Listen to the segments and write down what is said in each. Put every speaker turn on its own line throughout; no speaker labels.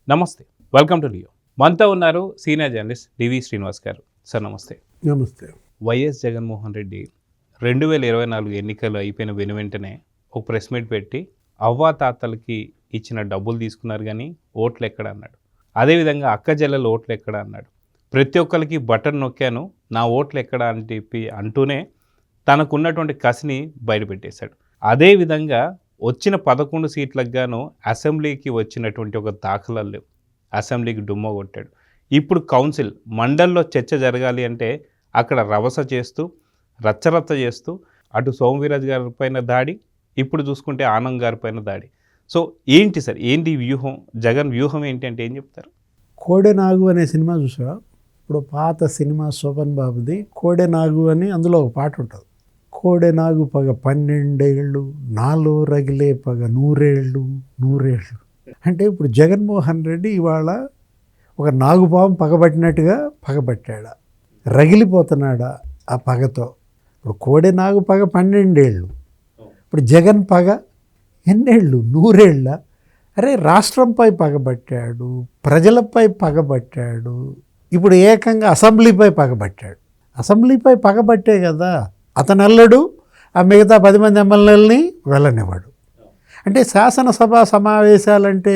నమస్తే, welcome to Leo. మనతో ఉన్నారు సీనియర్ జర్నలిస్ట్ డివి శ్రీనివాస్ గారు. సార్ నమస్తే.
నమస్తే.
వైఎస్ జగన్మోహన్ రెడ్డి 2024 ఎన్నికలు అయిపోయిన వెనువెంటనే ఒక ప్రెస్ మీట్ పెట్టి అవ్వాతాతలకి ఇచ్చిన డబ్బులు తీసుకున్నారు కానీ ఓట్లు ఎక్కడ అన్నాడు. అదేవిధంగా అక్క చెల్లెల ఓట్లు ఎక్కడ అన్నాడు. ప్రతి ఒక్కరికి బటన్ నొక్కాను, నా ఓట్లు ఎక్కడ అని చెప్పి అంటూనే తనకున్నటువంటి కసిని బయటపెట్టేశాడు. అదేవిధంగా వచ్చిన 11 సీట్లకు గాను అసెంబ్లీకి వచ్చినటువంటి ఒక దాఖలాలు లేవు. అసెంబ్లీకి డుమ్మా కొట్టాడు. ఇప్పుడు కౌన్సిల్ మండల్లో చర్చ జరగాలి అంటే అక్కడ రవస చేస్తూ రచ్చరచ్చ చేస్తూ అటు సోమవీరాజు గారి పైన దాడి, ఇప్పుడు చూసుకుంటే ఆనంద్ గారి పైన దాడి. సో ఏంటి సార్, ఏంటి వ్యూహం, జగన్ వ్యూహం ఏంటి అంటే ఏం చెప్తారు?
కోడెనాగు అనే సినిమా చూసావా? ఇప్పుడు పాత సినిమా శోభన్ బాబుది కోడెనాగు అని, అందులో ఒక పాట ఉంటుంది. కోడెనాగు పగ 12 ఏళ్ళు, నాలో రగిలే పగ 100 ఏళ్ళు 100 ఏళ్ళు. అంటే ఇప్పుడు జగన్మోహన్ రెడ్డి ఇవాళ ఒక నాగుపాము పగబట్టినట్టుగా పగబట్టాడా, రగిలిపోతున్నాడా ఆ పగతో. ఇప్పుడు కోడెనాగు పగ 12 ఏళ్ళు, ఇప్పుడు జగన్ పగ ఎన్నేళ్ళు? 100 ఏళ్ళ. అరే రాష్ట్రంపై పగబట్టాడు, ప్రజలపై పగబట్టాడు, ఇప్పుడు ఏకంగా అసెంబ్లీపై పగబట్టాడు. అసెంబ్లీపై పగబట్టే కదా అతను వెళ్ళడు, ఆ మిగతా 10 మంది ఎమ్మెల్యేలని వెళ్ళనివ్వడు. అంటే శాసనసభ సమావేశాలంటే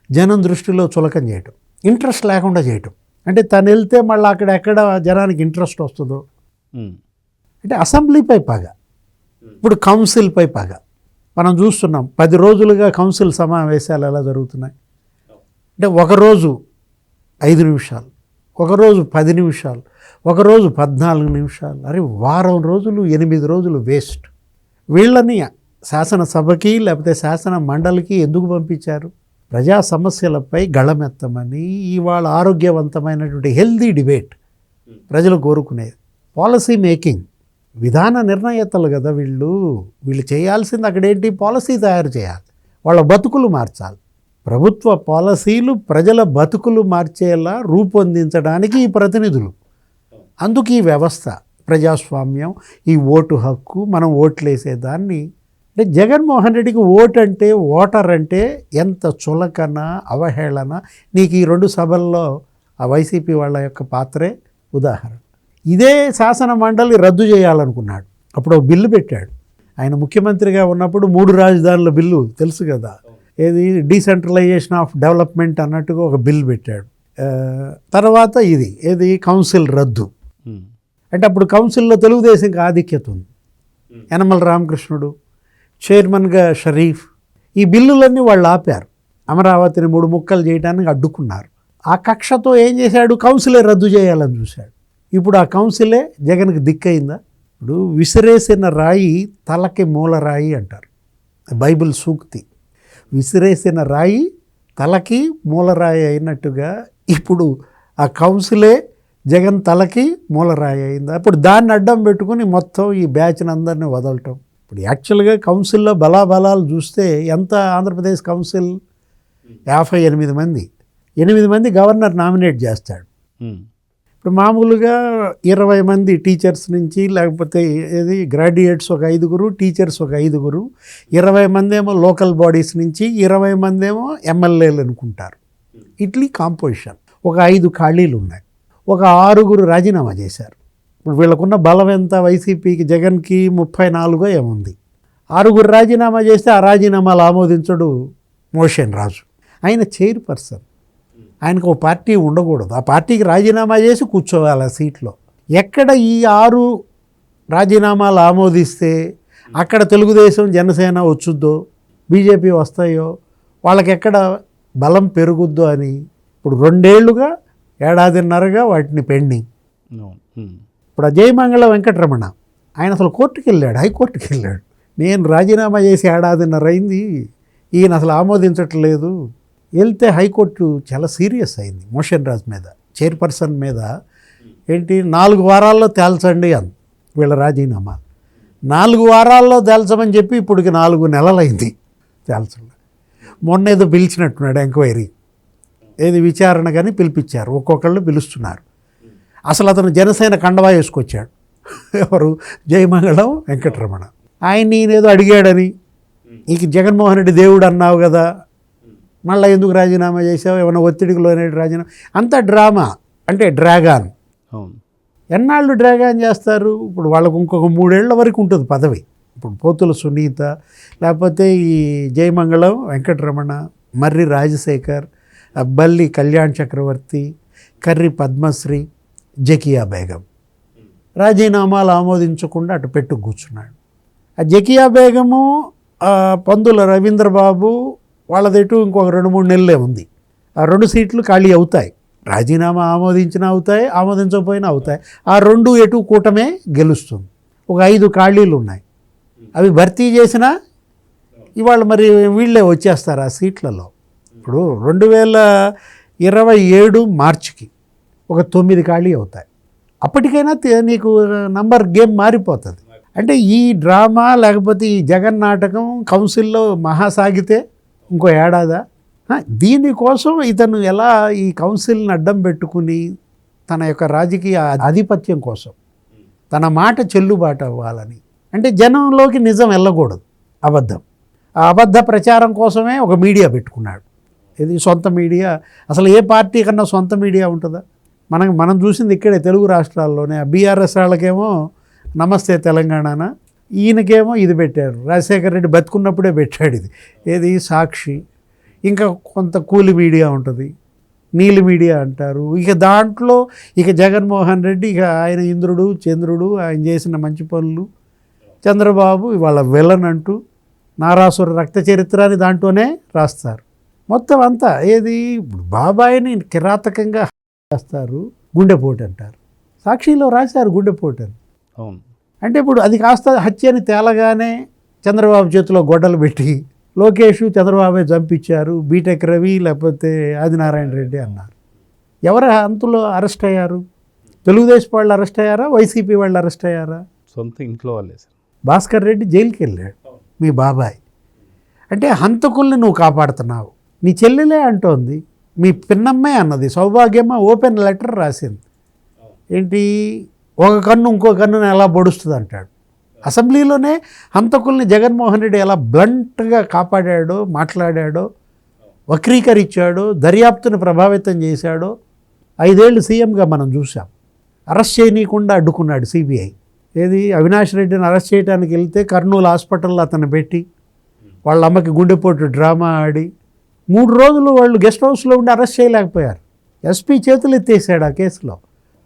జనం దృష్టిలో చులకం చేయటం, ఇంట్రెస్ట్ లేకుండా చేయటం. అంటే తను వెళ్తే మళ్ళీ అక్కడ ఎక్కడ జనానికి ఇంట్రెస్ట్ వస్తుందో. అంటే అసెంబ్లీపై పగ, ఇప్పుడు కౌన్సిల్పై పగ. మనం చూస్తున్నాం 10 రోజులుగా కౌన్సిల్ సమావేశాలు ఎలా జరుగుతున్నాయి. అంటే ఒకరోజు 5 నిమిషాలు, ఒకరోజు 10 నిమిషాలు, ఒకరోజు 14 నిమిషాలు. అరే వారం రోజులు 8 రోజులు వేస్ట్. వీళ్ళని శాసనసభకి లేకపోతే శాసన మండలికి ఎందుకు పంపించారు? ప్రజా సమస్యలపై గళమెత్తమని. ఇవాళ ఆరోగ్యవంతమైనటువంటి హెల్దీ డిబేట్ ప్రజలు కోరుకునేది. పాలసీ మేకింగ్, విధాన నిర్ణయేతలు కదా వీళ్ళు చేయాల్సింది. అక్కడేంటి, పాలసీ తయారు చేయాలి, వాళ్ళ బతుకులు మార్చాలి. ప్రభుత్వ పాలసీలు ప్రజల బతుకులు మార్చేలా రూపొందించడానికి ఈ ప్రతినిధులు. అందుకు ఈ వ్యవస్థ, ప్రజాస్వామ్యం, ఈ ఓటు హక్కు, మనం ఓట్లేసేదాన్ని. అంటే జగన్మోహన్ రెడ్డికి ఓటర్ అంటే ఎంత చులకన, అవహేళన. నీకు ఈ 2 సభల్లో ఆ వైసీపీ వాళ్ళ యొక్క పాత్రే ఉదాహరణ. ఇదే శాసన మండలి రద్దు చేయాలనుకున్నాడు. అప్పుడు ఒక బిల్లు పెట్టాడు. ఆయన ముఖ్యమంత్రిగా ఉన్నప్పుడు 3 రాజధానుల బిల్లు తెలుసు కదా, ఏది డీసెంట్రలైజేషన్ ఆఫ్ డెవలప్మెంట్ అన్నట్టుగా ఒక బిల్ పెట్టాడు. తర్వాత ఏది కౌన్సిల్ రద్దు. అంటే అప్పుడు కౌన్సిల్లో తెలుగుదేశంకి ఆధిక్యత ఉంది. యనమల రామకృష్ణుడు చైర్మన్గా, షరీఫ్. ఈ బిల్లులన్నీ వాళ్ళు ఆపారు. అమరావతిని 3 ముక్కలు చేయడానికి అడ్డుకున్నారు. ఆ కక్షతో ఏం చేశాడు, కౌన్సిలే రద్దు చేయాలని చూశాడు. ఇప్పుడు ఆ కౌన్సిలే జగన్కి దిక్కయిందా? ఇప్పుడు విసిరేసిన రాయి తలకి మూలరాయి అంటారు, బైబిల్ సూక్తి. విసిరేసిన రాయి తలకి మూలరాయి అయినట్టుగా ఇప్పుడు ఆ కౌన్సిలే జగన్ తలకి మూలరాయి అయిందా? ఇప్పుడు దాన్ని అడ్డం పెట్టుకుని మొత్తం ఈ బ్యాచ్ని అందరినీ వదలటం. ఇప్పుడు యాక్చువల్గా కౌన్సిల్లో బలాబలాలు చూస్తే ఎంత, ఆంధ్రప్రదేశ్ కౌన్సిల్ 58 మంది, 8 మంది గవర్నర్ నామినేట్ చేస్తాడు. ఇప్పుడు మామూలుగా 20 మంది టీచర్స్ నుంచి, లేకపోతే గ్రాడ్యుయేట్స్ ఒక 5, టీచర్స్ ఒక 5, 20 మంది ఏమో లోకల్ బాడీస్ నుంచి, 20 మంది ఏమో ఎమ్మెల్యేలు అనుకుంటారు. ఇట్లీ కాంపోజిషన్. ఒక 5 ఖాళీలు ఉన్నాయి. ఒక 6 రాజీనామా చేశారు. ఇప్పుడు వీళ్ళకున్న బలం ఎంత, వైసీపీకి జగన్కి 34 ఏముంది. 6 రాజీనామా చేస్తే ఆ రాజీనామాలు ఆమోదించడు మోషన్ రాజు. ఆయన చైర్పర్సన్, ఆయనకు ఒక పార్టీ ఉండకూడదు. ఆ పార్టీకి రాజీనామా చేసి కూర్చోవాలి ఆ సీట్లో. ఎక్కడ ఈ 6 రాజీనామాలు ఆమోదిస్తే అక్కడ తెలుగుదేశం, జనసేన వచ్చుద్దో, బీజేపీ వస్తాయో, వాళ్ళకి ఎక్కడ బలం పెరుగుద్దో అని ఇప్పుడు 2 ఏళ్లుగా, 1.5 వాటిని పెండింగ్. ఇప్పుడు జయమంగళ వెంకటరమణ ఆయన అసలు కోర్టుకు వెళ్ళాడు, హైకోర్టుకి వెళ్ళాడు. నేను రాజీనామా చేసి 1.5 అయింది, ఈయన అసలు ఆమోదించట్లేదు. వెళ్తే హైకోర్టు చాలా సీరియస్ అయింది మోషన్ రాజ్ మీద, చైర్పర్సన్ మీద. ఏంటి, 4 వారాల్లో తేల్చండి అని వీళ్ళ రాజీనామా. 4 వారాల్లో తేల్చమని చెప్పి ఇప్పటికి 4 నెలలైంది తేల్చండి. మొన్న ఏదో పిలిచినట్టున్నాడు ఎంక్వైరీ, విచారణ కానీ పిలిపించారు, ఒక్కొక్కళ్ళు పిలుస్తున్నారు. అసలు అతను జనసేన కండవా వేసుకొచ్చాడు. ఎవరు, జయమంగళం వెంకటరమణ. ఆయన నేనేదో అడిగాడని, నీకు జగన్మోహన్ రెడ్డి దేవుడు అన్నావు కదా, మళ్ళీ ఎందుకు రాజీనామా చేసావు, ఏమైనా ఒత్తిడికి లోనే రాజీనామా, అంత డ్రామా అంటే డ్రాగాన్.
అవును.
ఎన్నాళ్ళు డ్రాగాన్ చేస్తారు? ఇప్పుడు వాళ్ళకు ఇంకొక 3 ఏళ్ల వరకు ఉంటుంది పదవి. ఇప్పుడు పోతుల సునీత, లేకపోతే ఈ జయమంగళం వెంకటరమణ, మర్రి రాజశేఖర్, బల్లి కళ్యాణ్ చక్రవర్తి, కర్రి పద్మశ్రీ, జకియా బేగం రాజీనామాలు ఆమోదించకుండా అటు పెట్టు కూర్చున్నాడు. ఆ జకియా బేగము, పందుల రవీంద్రబాబు వాళ్ళదెటు ఇంకొక 2-3 నెలలే ఉంది. ఆ 2 సీట్లు ఖాళీ అవుతాయి. రాజీనామా ఆమోదించినా అవుతాయి, ఆమోదించకపోయినా అవుతాయి. ఆ 2 ఎటు కూటమే గెలుస్తుంది. ఒక 5 ఖాళీలు ఉన్నాయి. అవి భర్తీ చేసినా ఇవాళ మరి వీళ్ళే వచ్చేస్తారు ఆ సీట్లలో. ఇప్పుడు 2027 మార్చికి ఒక 9 ఖాళీ అవుతాయి. అప్పటికైనా నీకు నంబర్ గేమ్ మారిపోతుంది. అంటే ఈ డ్రామా లేకపోతే ఈ జగన్ నాటకం కౌన్సిల్లో మహాసాగితే ఇంకో ఏడాదా? దీనికోసం ఇతను ఎలా ఈ కౌన్సిల్ని అడ్డం పెట్టుకుని తన యొక్క రాజకీయ ఆధిపత్యం కోసం, తన మాట చెల్లుబాటు అవ్వాలని, అంటే జనంలోకి నిజం వెళ్ళకూడదు, అబద్ధం. ఆ అబద్ధ ప్రచారం కోసమే ఒక మీడియా పెట్టుకున్నాడు. ఇది సొంత మీడియా. అసలు ఏ పార్టీ కన్నా సొంత మీడియా ఉంటుందా? మనం చూసింది ఇక్కడే తెలుగు రాష్ట్రాల్లోనే. బీఆర్ఎస్ వాళ్ళకేమో నమస్తే తెలంగాణ, ఈయనకేమో ఇది పెట్టారు. రాజశేఖర రెడ్డి బతుకున్నప్పుడే పెట్టాడు ఇది. ఏది సాక్షి. ఇంకా కొంత కూలి మీడియా ఉంటుంది, నీలి మీడియా అంటారు. ఇక దాంట్లో ఇక జగన్మోహన్ రెడ్డి ఇక ఆయన ఇంద్రుడు చంద్రుడు, ఆయన చేసిన మంచి పనులు. చంద్రబాబు ఇవాళ విలన్ అంటూ నారాసుర రక్త చరిత్రాన్ని దాంట్లోనే రాస్తారు. మొత్తం అంతా ఏది ఇప్పుడు బాబాయిని కిరాతకంగా రాస్తారు, గుండెపోటు అంటారు. సాక్షిలో రాశారు గుండెపోటు అని.
అవును.
అంటే ఇప్పుడు అది కాస్త హత్యని తేలగానే చంద్రబాబు చేతిలో గొడ్డలు పెట్టి లోకేష్ చంద్రబాబే చంపించారు, బీటెక్ రవి లేకపోతే ఆదినారాయణ రెడ్డి అన్నారు. ఎవరు అంతలో అరెస్ట్ అయ్యారు? తెలుగుదేశం వాళ్ళు అరెస్ట్ అయ్యారా, వైసీపీ వాళ్ళు అరెస్ట్ అయ్యారా?
సొంత ఇంట్లో వాళ్ళే సార్.
భాస్కర్ రెడ్డి జైలుకి వెళ్ళాడు, మీ బాబాయ్. అంటే హంతకుల్ని నువ్వు కాపాడుతున్నావు. నీ చెల్లెలే అంటోంది, మీ పిన్నమ్మే అన్నది, సౌభాగ్యమ్మ ఓపెన్ లెటర్ రాసింది. ఏంటి, ఒక కన్ను ఇంకో కన్నుని ఎలా పొడుస్తుంది అంటాడు. అసెంబ్లీలోనే హంతకుల్ని జగన్మోహన్ రెడ్డి ఎలా బ్లంట్గా కాపాడాడో, మాట్లాడాడో, వక్రీకరించాడో, దర్యాప్తును ప్రభావితం చేశాడో 5 ఏళ్ళు సీఎంగా మనం చూసాం. అరెస్ట్ చేయనీయకుండా అడ్డుకున్నాడు సిబిఐ. ఏది, అవినాష్ రెడ్డిని అరెస్ట్ చేయడానికి వెళ్తే కర్నూలు హాస్పిటల్లో అతను పెట్టి వాళ్ళ అమ్మకి గుండెపోటు డ్రామా ఆడి 3 రోజులు వాళ్ళు గెస్ట్ హౌస్లో ఉండి అరెస్ట్ చేయలేకపోయారు. ఎస్పీ చేతులు ఎత్తేసాడు ఆ కేసులో.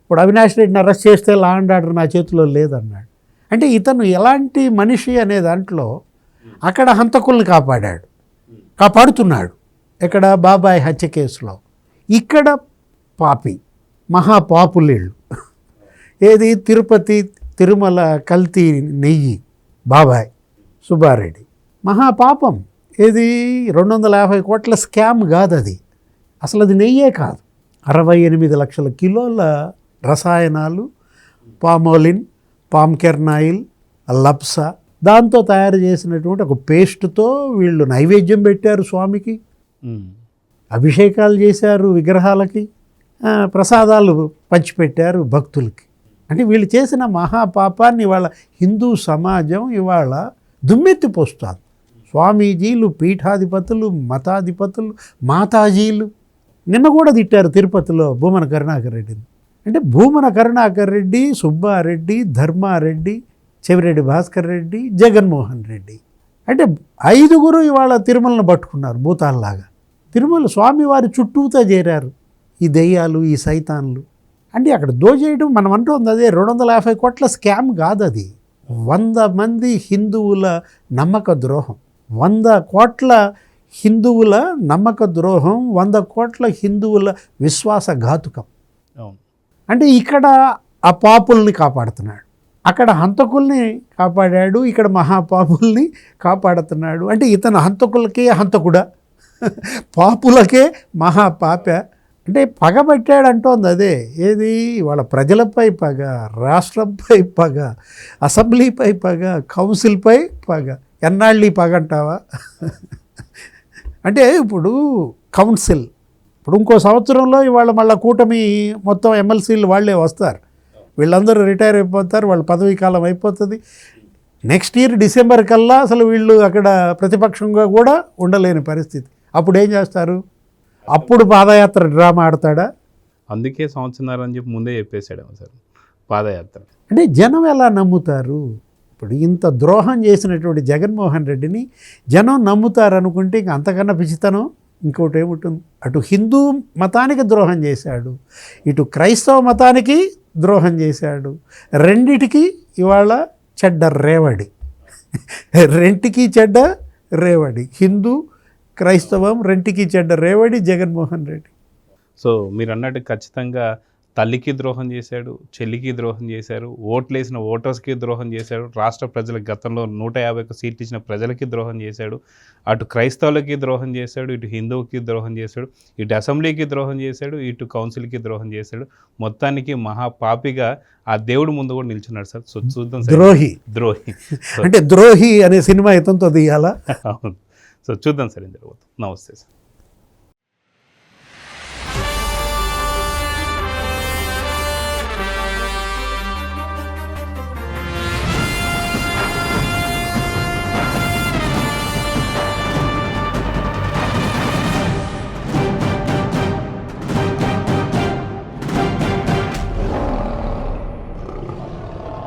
ఇప్పుడు అవినాష్ రెడ్డిని అరెస్ట్ చేస్తే లా అండ్ ఆర్డర్ నా చేతిలో లేదన్నాడు. అంటే ఇతను ఎలాంటి మనిషి అనే దాంట్లో అక్కడ హంతకుల్ని కాపాడుతున్నాడు. ఇక్కడ బాబాయ్ హత్య కేసులో, ఇక్కడ పాపి, మహాపాపులీళ్ళు. ఏది, తిరుపతి తిరుమల కల్తీ నెయ్యి బాబాయ్ సుబ్బారెడ్డి మహాపాపం. ఏది, 250 కోట్ల స్కామ్ కాదు అది. అసలు అది నెయ్యే కాదు. 68 లక్షల కిలోల రసాయనాలు, పామోలిన్, పామ్ కెర్నాయిల్, లప్సా, దాంతో తయారు చేసినటువంటి ఒక పేస్ట్తో వీళ్ళు నైవేద్యం పెట్టారు స్వామికి, అభిషేకాలు చేశారు విగ్రహాలకి, ప్రసాదాలు పంచిపెట్టారు భక్తులకి. అంటే వీళ్ళు చేసిన మహాపాపాన్ని ఇవాళ హిందూ సమాజం ఇవాళ దుమ్మెత్తిపోస్తుంది. స్వామీజీలు, పీఠాధిపతులు, మతాధిపతులు, మాతాజీలు నిన్న కూడా తిట్టారు తిరుపతిలో భూమన కరుణాకర్ రెడ్డిని. అంటే భూమన కరుణాకర్ రెడ్డి, సుబ్బారెడ్డి, ధర్మారెడ్డి, చెవిరెడ్డి భాస్కర్ రెడ్డి, జగన్మోహన్ రెడ్డి, అంటే 5గురు ఇవాళ తిరుమలను పట్టుకున్నారు భూతాల్లాగా. తిరుమల స్వామివారి చుట్టూతో చేరారు ఈ దెయ్యాలు, ఈ సైతాన్లు. అంటే అక్కడ దోచేయడం మనం అంటుంది అదే 250 కోట్ల స్కామ్ కాదు అది. 100 మంది హిందువుల నమ్మక ద్రోహం, 100 కోట్ల హిందువుల నమ్మక ద్రోహం, 100 కోట్ల హిందువుల విశ్వాసఘాతుకం. అంటే ఇక్కడ ఆ పాపుల్ని కాపాడుతున్నాడు, అక్కడ హంతకుల్ని కాపాడాడు, ఇక్కడ మహాపాపుల్ని కాపాడుతున్నాడు. అంటే ఇతను హంతకులకే హంతకుడా, పాపులకే మహాపాప. అంటే పగబట్టాడు అంటోంది అదే. ఏది, వాళ్ళ ప్రజలపై పగ, రాష్ట్రంపై పగ, అసెంబ్లీపై పగ, కౌన్సిల్పై పగ. ఎన్నాళ్ళు ఈ పగ అంటావా? అంటే ఇప్పుడు కౌన్సిల్, ఇప్పుడు ఇంకో సంవత్సరంలో ఇవాళ మళ్ళీ కూటమి మొత్తం ఎమ్మెల్సీలు వాళ్ళే వస్తారు. వీళ్ళందరూ రిటైర్ అయిపోతారు, వాళ్ళ పదవీ కాలం అయిపోతుంది. నెక్స్ట్ ఇయర్ డిసెంబర్ కల్లా అసలు వీళ్ళు అక్కడ ప్రతిపక్షంగా కూడా ఉండలేని పరిస్థితి. అప్పుడు ఏం చేస్తారు? అప్పుడు పాదయాత్ర డ్రామా ఆడతాడా?
అందుకే సంవత్సరాలు అని చెప్పి ముందే చెప్పేశాడేమో సార్ పాదయాత్ర.
అంటే జనం ఎలా నమ్ముతారు? ఇప్పుడు ఇంత ద్రోహం చేసినటువంటి జగన్మోహన్ రెడ్డిని జనం నమ్ముతారు అనుకుంటే ఇంక అంతకన్నా పిచ్చితనం ఇంకోటి ఏముంటుంది? అటు హిందూ మతానికి ద్రోహం చేశాడు, ఇటు క్రైస్తవ మతానికి ద్రోహం చేశాడు. రెండిటికి ఇవాళ చెడ్డ రేవడి, రెంటికి చెడ్డ రేవడి. హిందూ క్రైస్తవం రెంటికి చెడ్డ రేవడి జగన్మోహన్ రెడ్డి.
సో మీరు అన్నట్టు ఖచ్చితంగా తల్లికి ద్రోహం చేశాడు, చెల్లికి ద్రోహం చేశారు, ఓట్లేసిన ఓటర్స్కి ద్రోహం చేశాడు, రాష్ట్ర ప్రజలకు గతంలో 151 సీట్లు ఇచ్చిన ప్రజలకి ద్రోహం చేశాడు, అటు క్రైస్తవులకి ద్రోహం చేశాడు, ఇటు హిందువుకి ద్రోహం చేశాడు, ఇటు అసెంబ్లీకి ద్రోహం చేశాడు, ఇటు కౌన్సిల్కి ద్రోహం చేశాడు. మొత్తానికి మహాపాపిగా ఆ దేవుడు ముందు కూడా నిల్చున్నాడు సార్. సో చూద్దాం సార్.
ద్రోహి
ద్రోహి
అంటే ద్రోహి అనే సినిమా ఇతంతో తీయాలా?
అవును. సో చూద్దాం సార్ ఏం జరగబోతుంది. నమస్తే సార్.